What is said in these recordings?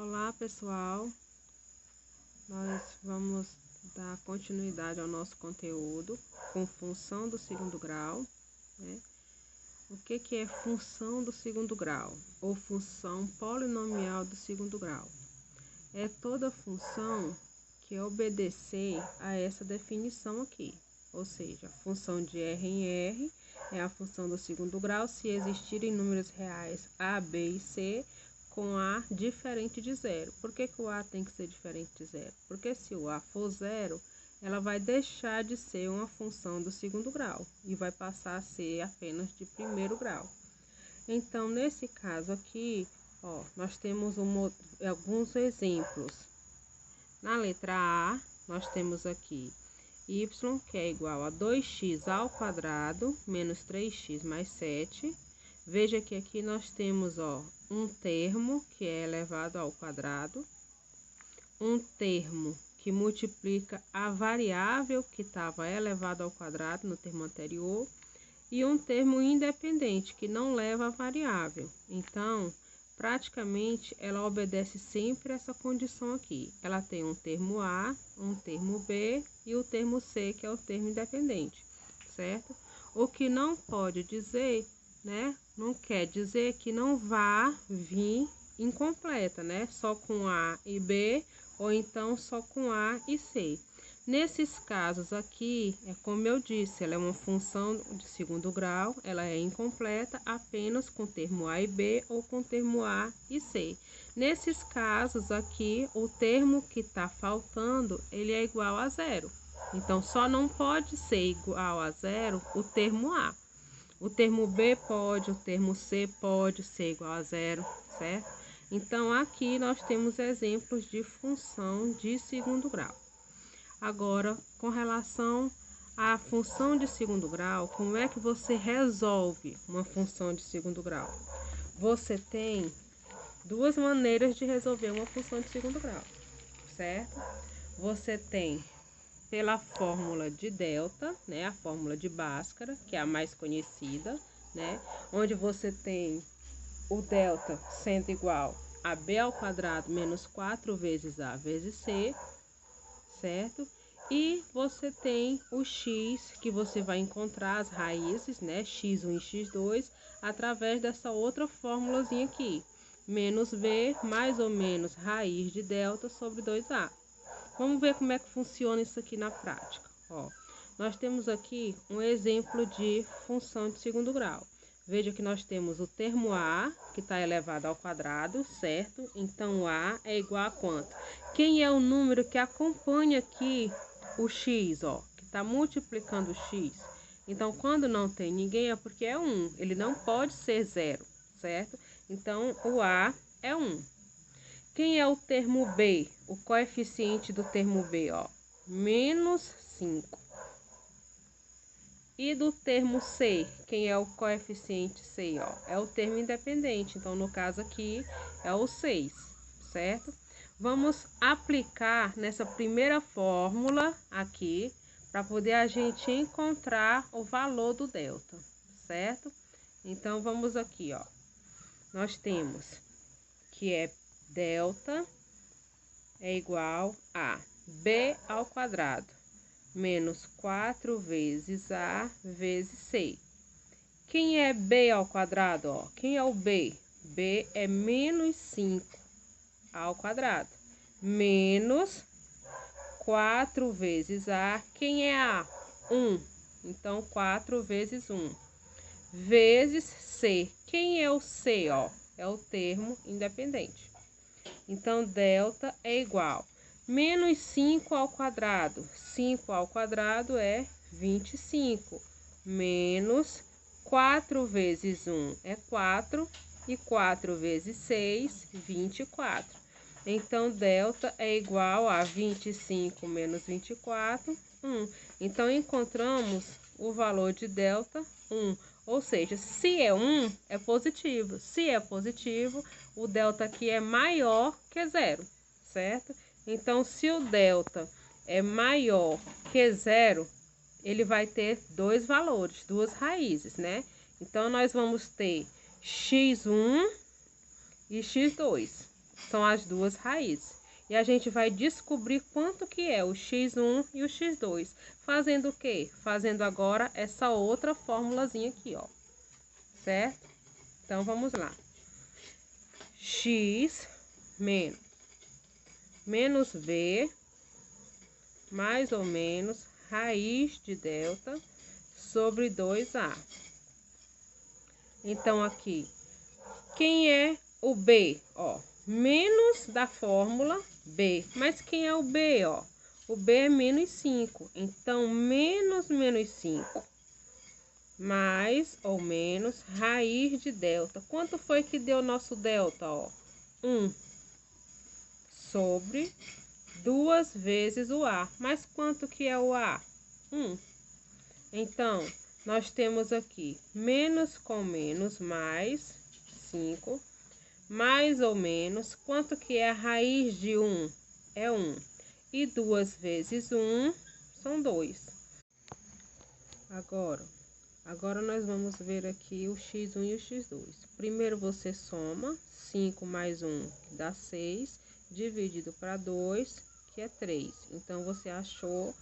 Olá, pessoal. Nós vamos dar continuidade ao nosso conteúdo com função do segundo grau, né? O que é função do segundo grau ou função polinomial do segundo grau? É toda função que obedecer a essa definição aqui, ou seja, a função de R em R é a função do segundo grau se existirem números reais A, B e C com A diferente de zero. Por que o A tem que ser diferente de zero? Porque se o A for zero, ela vai deixar de ser uma função do segundo grau e vai passar a ser apenas de primeiro grau. Então, nesse caso aqui, ó, nós temos alguns exemplos. Na letra A, nós temos aqui y, que é igual a 2x ao quadrado menos 3x mais 7. Veja que aqui nós temos, ó, um termo que é elevado ao quadrado, um termo que multiplica a variável que estava elevado ao quadrado no termo anterior e um termo independente que não leva a variável. Então, praticamente, ela obedece sempre essa condição aqui. Ela tem um termo A, um termo B e o termo C, que é o termo independente, certo? O que não pode dizer, né? Não quer dizer que não vá vir incompleta, né? Só com A e B, ou então só com A e C. Nesses casos aqui, é como eu disse, ela é uma função de segundo grau, ela é incompleta apenas com termo A e B ou com termo A e C. Nesses casos aqui, o termo que está faltando, ele é igual a zero. Então, só não pode ser igual a zero o termo A. O termo B pode, o termo C pode ser igual a zero, certo? Então, aqui nós temos exemplos de função de segundo grau. Agora, com relação à função de segundo grau, como é que você resolve uma função de segundo grau? Você tem duas maneiras de resolver uma função de segundo grau, certo? Você tem pela fórmula de delta, né, a fórmula de Bhaskara, que é a mais conhecida, né, onde você tem o delta sendo igual a b ao quadrado menos 4 vezes a vezes c, certo? E você tem o x, que você vai encontrar as raízes, né, x1 e x2, através dessa outra fórmulazinha aqui, menos b mais ou menos raiz de delta sobre 2a. Vamos ver como é que funciona isso aqui na prática. Ó, nós temos aqui um exemplo de função de segundo grau. Veja que nós temos o termo A, que está elevado ao quadrado, certo? Então, A é igual a quanto? Quem é o número que acompanha aqui o x, ó, que está multiplicando o x? Então, quando não tem ninguém, é porque é 1. Ele não pode ser 0, certo? Então, o A é 1. Quem é o termo B? O coeficiente do termo B, ó, menos 5. E do termo C, quem é o coeficiente C, ó? É o termo independente. Então, no caso aqui, é o 6, certo? Vamos aplicar nessa primeira fórmula aqui, para poder a gente encontrar o valor do delta, certo? Então, vamos aqui, ó. Nós temos que é delta é igual a b ao quadrado menos 4 vezes a vezes c. Quem é b ao quadrado, ó? Quem é o b? B é menos 5 ao quadrado menos 4 vezes a. Quem é a? 1. Então, 4 vezes 1 vezes c. Quem é o c, ó? É o termo independente. Então, delta é igual a menos 5 ao quadrado. 5 ao quadrado é 25. Menos 4 vezes 1 é 4. E 4 vezes 6, 24. Então, delta é igual a 25 menos 24, 1. Então, encontramos o valor de delta, 1. Ou seja, se é 1, é positivo. Se é positivo, o delta aqui é maior que 0, certo? Então, se o delta é maior que 0, ele vai ter dois valores, duas raízes, né? Então, nós vamos ter x1 e x2, são as duas raízes. E a gente vai descobrir quanto que é o x1 e o x2. Fazendo o quê? Fazendo agora essa outra formulazinha aqui, ó. Certo? Então, vamos lá. X menos v, mais ou menos, raiz de delta sobre 2a. Então, aqui, quem é o b? Ó, menos da fórmula b. Mas quem é o b, ó? O b é menos 5. Então, menos 5. Mais ou menos raiz de delta. Quanto foi que deu nosso delta, ó? 1 sobre 2 vezes o A. Mas quanto que é o A? 1. Então, nós temos aqui menos com menos mais 5. Mais ou menos, quanto que é a raiz de 1? É 1. E 2 vezes 1 são 2. Agora nós vamos ver aqui o x1 e o x2. Primeiro você soma 5 mais 1, que dá 6, dividido para 2, que é 3. Então, você achou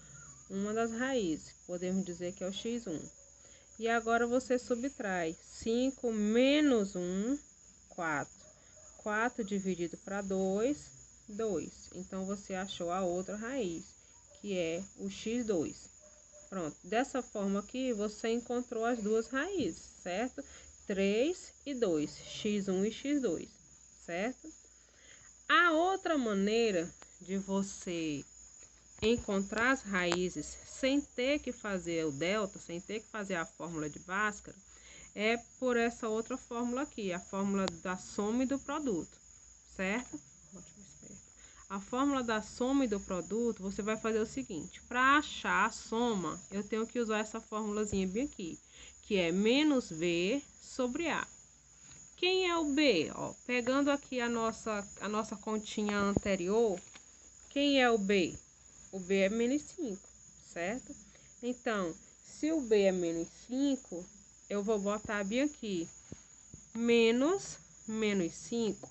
uma das raízes. Podemos dizer que é o x1. E agora você subtrai 5 menos 1, 4. 4 dividido para 2, 2. Então, você achou a outra raiz, que é o x2. Pronto, dessa forma aqui, você encontrou as duas raízes, certo? 3 e 2, x1 e x2, certo? A outra maneira de você encontrar as raízes sem ter que fazer o delta, sem ter que fazer a fórmula de Bhaskara, é por essa outra fórmula aqui, a fórmula da soma e do produto, certo? A fórmula da soma e do produto, você vai fazer o seguinte: para achar a soma, eu tenho que usar essa formulazinha bem aqui, que é menos V sobre A. Quem é o B? Ó, pegando aqui a nossa continha anterior, quem é o B? O B é menos 5, certo? Então, se o B é menos 5, eu vou botar bem aqui, menos 5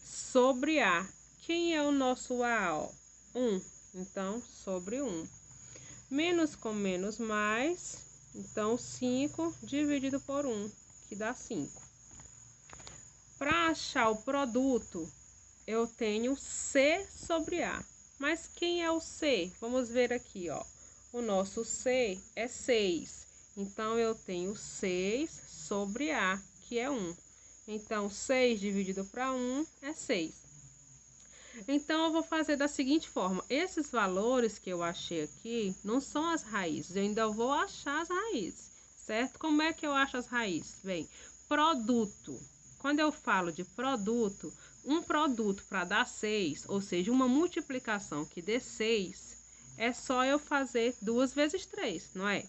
sobre A. Quem é o nosso A, ó? 1. Então, sobre 1. Menos com menos mais. Então, 5 dividido por 1, que dá 5. Para achar o produto, eu tenho C sobre A. Mas quem é o C? Vamos ver aqui, ó. O nosso C é 6. Então, eu tenho 6 sobre A, que é 1. Então, 6 dividido para 1 é 6. Então, eu vou fazer da seguinte forma: esses valores que eu achei aqui não são as raízes, eu ainda vou achar as raízes, certo? Como é que eu acho as raízes? Bem, produto. Quando eu falo de produto, um produto para dar 6, ou seja, uma multiplicação que dê 6, é só eu fazer 2 vezes 3, não é?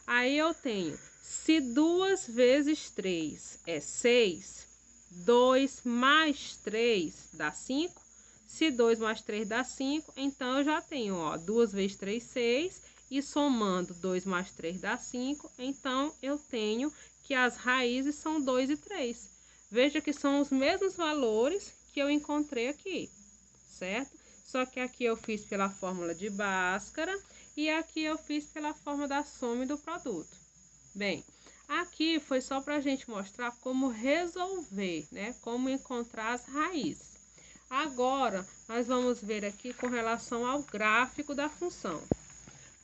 Aí eu tenho, se 2 vezes 3 é 6, 2 mais 3 dá 5. Se 2 mais 3 dá 5, então eu já tenho, ó, 2 vezes 3, 6. E somando 2 mais 3 dá 5. Então, eu tenho que as raízes são 2 e 3. Veja que são os mesmos valores que eu encontrei aqui, certo? Só que aqui eu fiz pela fórmula de Bhaskara e aqui eu fiz pela fórmula da soma e do produto. Bem, aqui foi só para a gente mostrar como resolver, né? Como encontrar as raízes. Agora, nós vamos ver aqui com relação ao gráfico da função.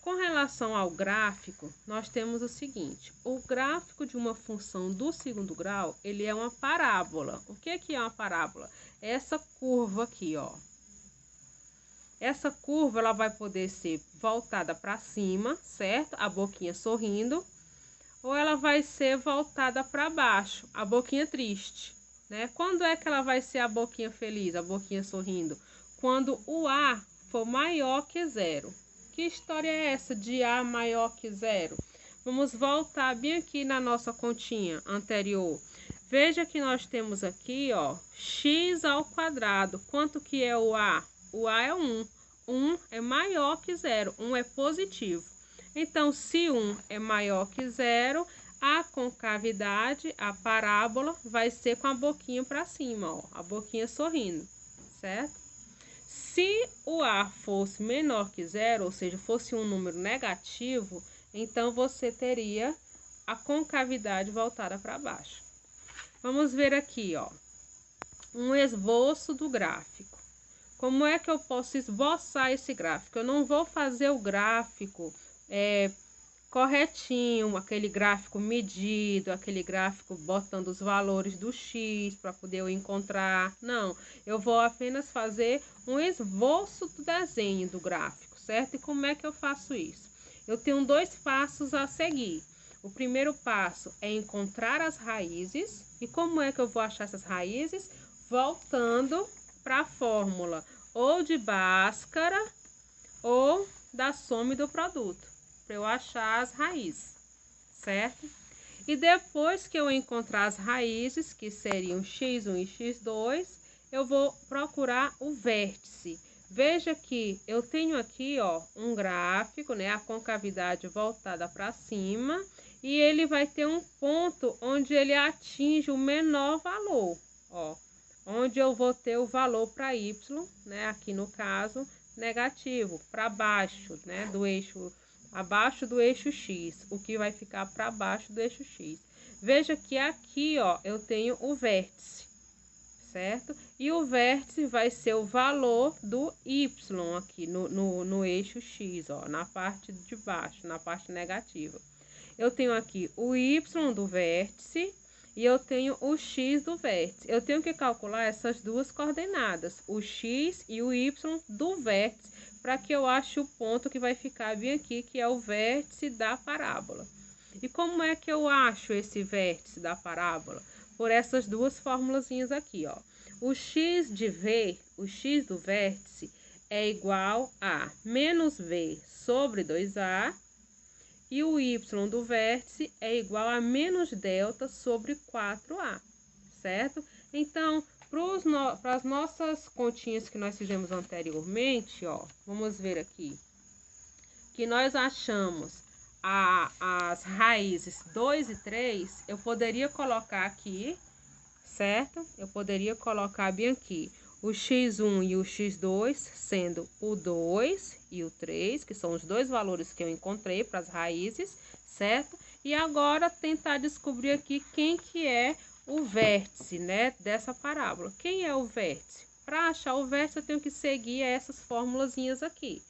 Com relação ao gráfico, nós temos o seguinte: o gráfico de uma função do segundo grau, ele é uma parábola. O que é uma parábola? É essa curva aqui, ó. Essa curva, ela vai poder ser voltada para cima, certo? A boquinha sorrindo. Ou ela vai ser voltada para baixo, a boquinha triste. Né? Quando é que ela vai ser a boquinha feliz, a boquinha sorrindo? Quando o A for maior que 0. Que história é essa de A maior que 0? Vamos voltar bem aqui na nossa continha anterior. Veja que nós temos aqui, ó, x ao quadrado. Quanto que é o A? O A é 1. 1 é maior que 0. 1 é positivo. Então, se 1 é maior que 0, A concavidade, a parábola, vai ser com a boquinha para cima, ó, a boquinha sorrindo, certo? Se o A fosse menor que zero, ou seja, fosse um número negativo, então você teria a concavidade voltada para baixo. Vamos ver aqui, ó, um esboço do gráfico. Como é que eu posso esboçar esse gráfico? Eu não vou fazer o gráfico corretinho, aquele gráfico medido, aquele gráfico botando os valores do X para poder eu encontrar. Não, eu vou apenas fazer um esboço do desenho do gráfico, certo? E como é que eu faço isso? Eu tenho dois passos a seguir. O primeiro passo é encontrar as raízes. E como é que eu vou achar essas raízes? Voltando para a fórmula ou de Bhaskara ou da soma do produto, para eu achar as raízes, certo? E depois que eu encontrar as raízes, que seriam x1 e x2, eu vou procurar o vértice. Veja que eu tenho aqui, ó, um gráfico, né, a concavidade voltada para cima, e ele vai ter um ponto onde ele atinge o menor valor, ó, onde eu vou ter o valor para y, né, aqui no caso, negativo, para baixo, né, do eixo, abaixo do eixo x, o que vai ficar para baixo do eixo x. Veja que aqui, ó, eu tenho o vértice, certo? E o vértice vai ser o valor do y aqui no eixo x, ó, na parte de baixo, na parte negativa. Eu tenho aqui o y do vértice e eu tenho o x do vértice. Eu tenho que calcular essas duas coordenadas, o x e o y do vértice, para que eu ache o ponto que vai ficar bem aqui, que é o vértice da parábola. E como é que eu acho esse vértice da parábola? Por essas duas formulazinhas aqui, ó. O x de v, o x do vértice, é igual a menos v sobre 2a, e o y do vértice é igual a menos delta sobre 4a, certo? Então, para as nossas continhas que nós fizemos anteriormente, ó, vamos ver aqui, que nós achamos as raízes 2 e 3, eu poderia colocar aqui, certo? Eu poderia colocar bem aqui o x1 e o x2, sendo o 2 e o 3, que são os dois valores que eu encontrei para as raízes, certo? E agora tentar descobrir aqui quem que é o vértice, né, dessa parábola. Quem é o vértice? Para achar o vértice, eu tenho que seguir essas formulazinhas aqui,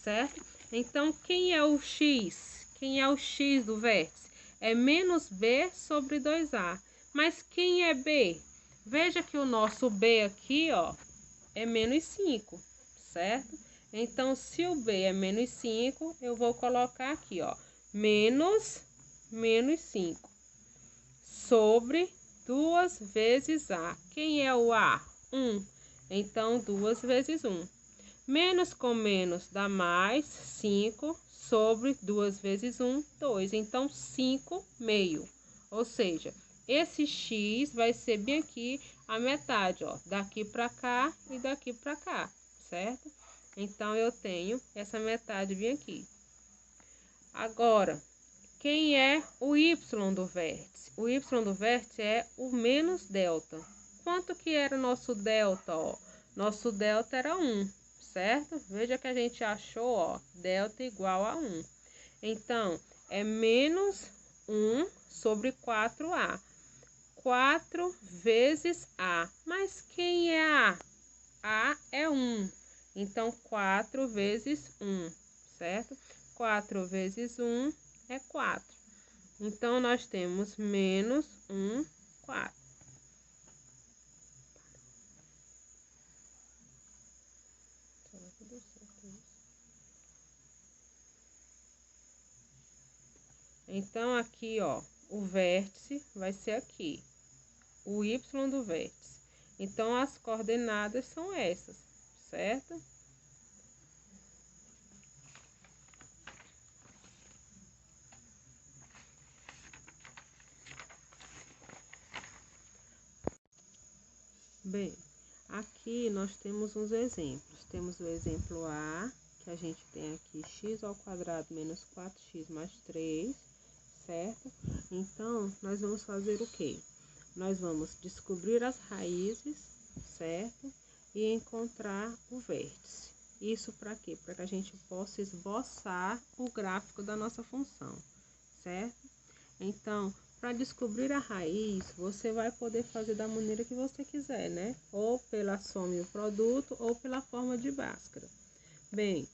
certo? Então, quem é o x? Quem é o x do vértice? É menos b sobre 2a. Mas quem é b? Veja que o nosso b aqui, ó, é menos 5, certo? Então, se o b é menos 5, eu vou colocar aqui, ó, menos 5 sobre 2 vezes a. Quem é o a? 1. Então, 2 vezes 1. Menos com menos dá mais 5 sobre 2 vezes 1, 2. Então, 5 meio. Ou seja, esse x vai ser bem aqui a metade, ó, daqui para cá e daqui para cá, certo? Então, eu tenho essa metade bem aqui. Agora, quem é o y do vértice? O y do vértice é o menos delta. Quanto que era o nosso delta, ó? Nosso delta era 1, certo? Veja que a gente achou, ó, delta igual a 1. Então, é menos 1 sobre 4a. 4 vezes a. Mas quem é a? A é 1. Então, 4 vezes 1, certo? 4 vezes 1 é 4. Então, nós temos menos 1, 4. Então, aqui, ó, o vértice vai ser aqui, o y do vértice. Então, as coordenadas são essas, certo? Bem, aqui nós temos uns exemplos. Temos o exemplo A, que a gente tem aqui x² menos 4x mais 3, certo? Então, nós vamos fazer o quê? Nós vamos descobrir as raízes, certo? E encontrar o vértice. Isso para quê? Para que a gente possa esboçar o gráfico da nossa função, certo? Então, para descobrir a raiz, você vai poder fazer da maneira que você quiser, né? Ou pela soma e o produto, ou pela forma de Bhaskara. Bem,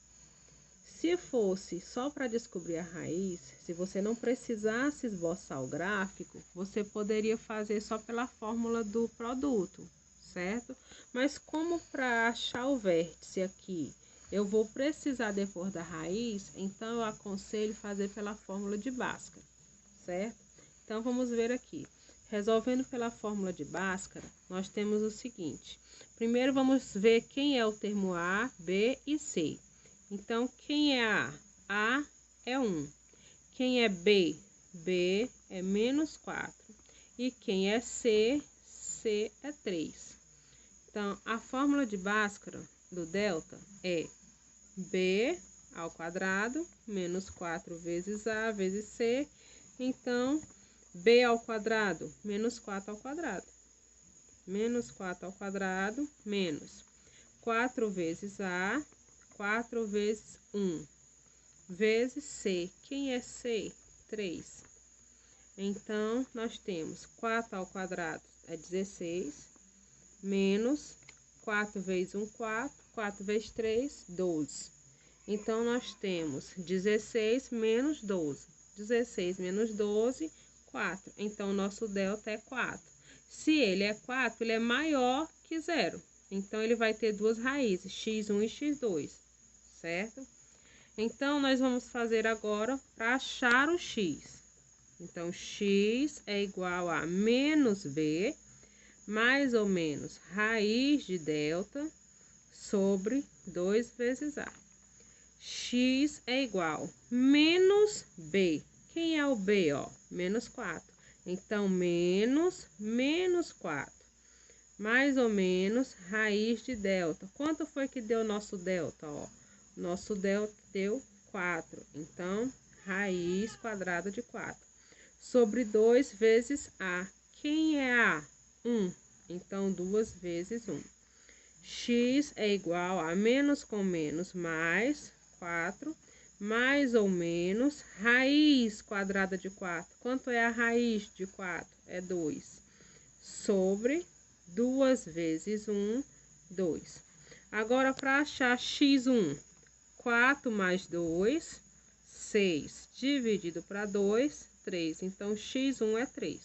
se fosse só para descobrir a raiz, se você não precisasse esboçar o gráfico, você poderia fazer só pela fórmula do produto, certo? Mas como para achar o vértice aqui, eu vou precisar depois da raiz, então eu aconselho fazer pela fórmula de Bhaskara, certo? Então, vamos ver aqui. Resolvendo pela fórmula de Bhaskara, nós temos o seguinte. Primeiro, vamos ver quem é o termo A, B e C. Então, quem é A? A é 1. Quem é B? B é menos 4. E quem é C? C é 3. Então, a fórmula de Bhaskara do delta é B ao quadrado menos 4 vezes A vezes C. Então, B ao quadrado menos 4 ao quadrado. Menos 4 ao quadrado menos 4 vezes A, 4 vezes 1, vezes C. Quem é C? 3. Então, nós temos 4 ao quadrado é 16, menos 4 vezes 1, 4, 4 vezes 3, 12. Então, nós temos 16 menos 12. 16 menos 12, 4. Então, o nosso delta é 4. Se ele é 4, ele é maior que 0. Então, ele vai ter duas raízes, x1 e x2, certo? Então, nós vamos fazer agora para achar o x. Então, x é igual a menos b, mais ou menos raiz de delta, sobre 2 vezes a. X é igual a menos b. Quem é o b, ó? Menos 4. Então, menos 4. Mais ou menos raiz de delta. Quanto foi que deu nosso delta, ó? Nosso delta deu 4. Então, raiz quadrada de 4. Sobre 2 vezes a. Quem é a? 1. Então, 2 vezes 1. X é igual a menos com menos mais 4, mais ou menos raiz quadrada de 4. Quanto é a raiz de 4? É 2. Sobre 2 vezes 1, 2. Agora, para achar x1, 4 mais 2, 6. Dividido para 2, 3. Então, x1 é 3.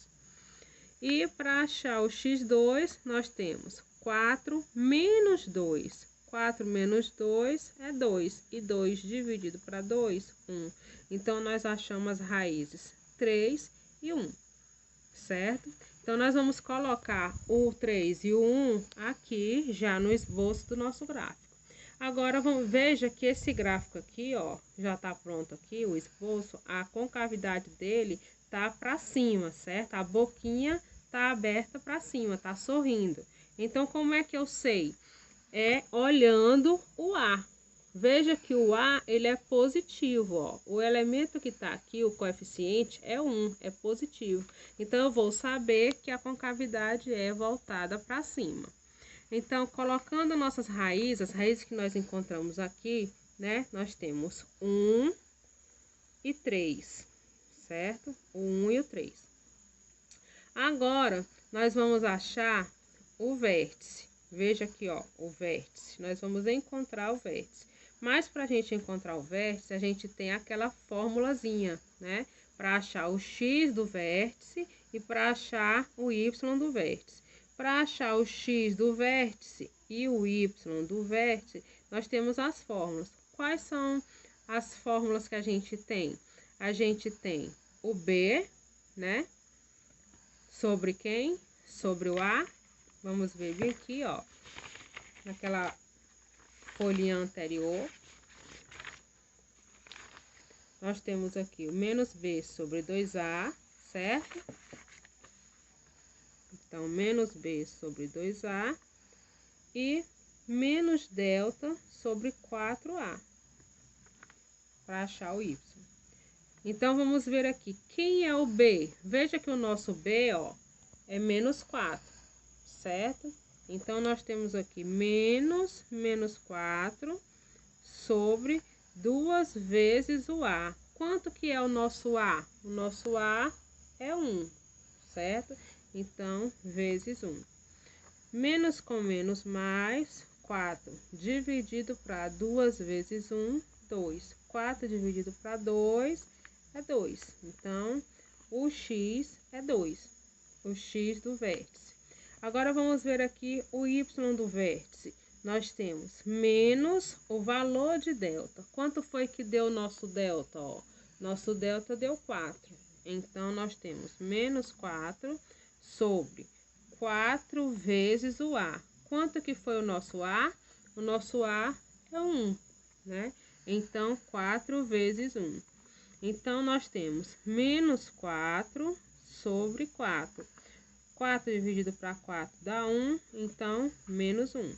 E para achar o x2, nós temos 4 menos 2. 4 menos 2 é 2. E 2 dividido para 2, 1. Então, nós achamos as raízes 3 e 1, certo? Então, nós vamos colocar o 3 e o 1 aqui, já no esboço do nosso gráfico. Agora, veja que esse gráfico aqui, ó, já tá pronto aqui, o esboço, a concavidade dele tá para cima, certo? A boquinha tá aberta para cima, tá sorrindo. Então, como é que eu sei? É olhando o A. Veja que o A, ele é positivo, ó. O elemento que tá aqui, o coeficiente, é 1, é positivo. Então, eu vou saber que a concavidade é voltada para cima. Então, colocando nossas raízes, as raízes que nós encontramos aqui, né? Nós temos 1 e 3, certo? O 1 e o 3. Agora, nós vamos achar o vértice. Veja aqui, ó, o vértice. Nós vamos encontrar o vértice. Mas, para a gente encontrar o vértice, a gente tem aquela formulazinha, né? Para achar o x do vértice e para achar o y do vértice. Para achar o x do vértice e o y do vértice, nós temos as fórmulas. Quais são as fórmulas que a gente tem? A gente tem o b, né? Sobre quem? Sobre o a. Vamos ver bem aqui, ó, naquela folhinha anterior. Nós temos aqui o menos b sobre 2a, certo? Então, menos b sobre 2a e menos delta sobre 4a, para achar o y. Então, vamos ver aqui. Quem é o B? Veja que o nosso B, ó, é menos 4, certo? Então, nós temos aqui menos 4 sobre 2 vezes o A. Quanto que é o nosso A? O nosso A é 1, certo? Então, vezes 1. Menos com menos mais, 4 dividido para 2 vezes 1, 2. 4 dividido para 2 é 2. Então, o x é 2. O x do vértice. Agora, vamos ver aqui o y do vértice. Nós temos menos o valor de delta. Quanto foi que deu o nosso delta? Ó? Nosso delta deu 4. Então, nós temos menos 4 sobre 4 vezes o A. Quanto que foi o nosso A? O nosso A é 1, né? Então, 4 vezes 1. Então, nós temos menos 4 sobre 4. 4 dividido para 4 dá 1, então, menos 1,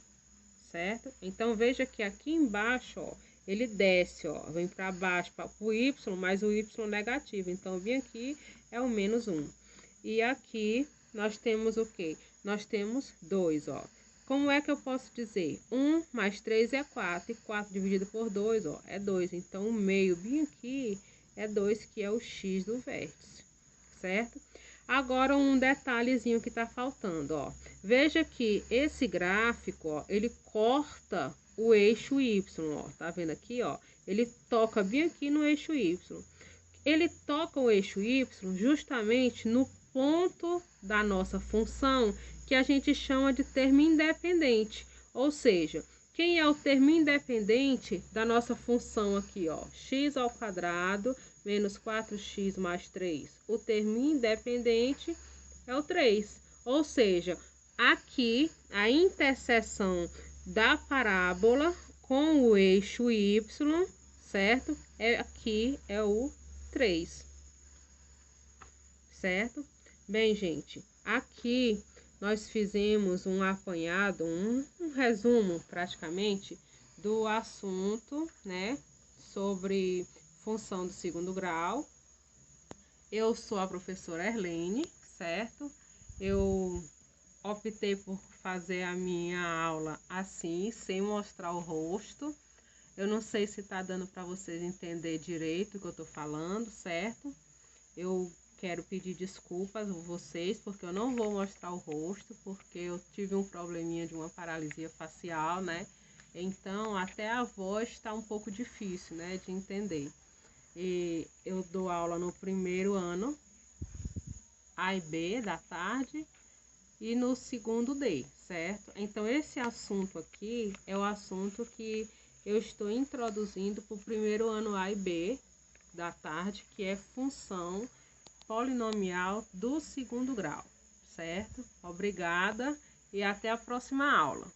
certo? Então, veja que aqui embaixo, ó, ele desce, ó, vem para baixo para o y, mas o y negativo. Então, bem aqui é o menos 1. E aqui nós temos o quê? Nós temos 2, ó. Como é que eu posso dizer? 1 mais 3 é 4, e 4 dividido por 2, ó, é 2. Então, o meio bem aqui é 2, que é o x do vértice, certo? Agora, um detalhezinho que tá faltando, ó. Veja que esse gráfico, ó, ele corta o eixo y, ó. Tá vendo aqui, ó? Ele toca bem aqui no eixo y. Ele toca o eixo y justamente no ponto da nossa função, que a gente chama de termo independente. Ou seja, quem é o termo independente da nossa função aqui, ó? X ao quadrado menos 4x mais 3. O termo independente é o 3. Ou seja, aqui a interseção da parábola com o eixo y, certo? Aqui é o 3, certo? Bem, gente, aqui nós fizemos um apanhado, um resumo praticamente do assunto, né, sobre função do segundo grau. Eu sou a professora Erlene, certo? Eu optei por fazer a minha aula assim, sem mostrar o rosto. Eu não sei se tá dando para vocês entender direito o que eu tô falando, certo? Eu quero pedir desculpas a vocês, porque eu não vou mostrar o rosto, porque eu tive um probleminha de uma paralisia facial, né? Então, até a voz está um pouco difícil, né, de entender. E eu dou aula no primeiro ano, A e B da tarde, e no segundo D, certo? Então, esse assunto aqui é o assunto que eu estou introduzindo para o primeiro ano A e B da tarde, que é função polinomial do segundo grau, certo? Obrigada e até a próxima aula.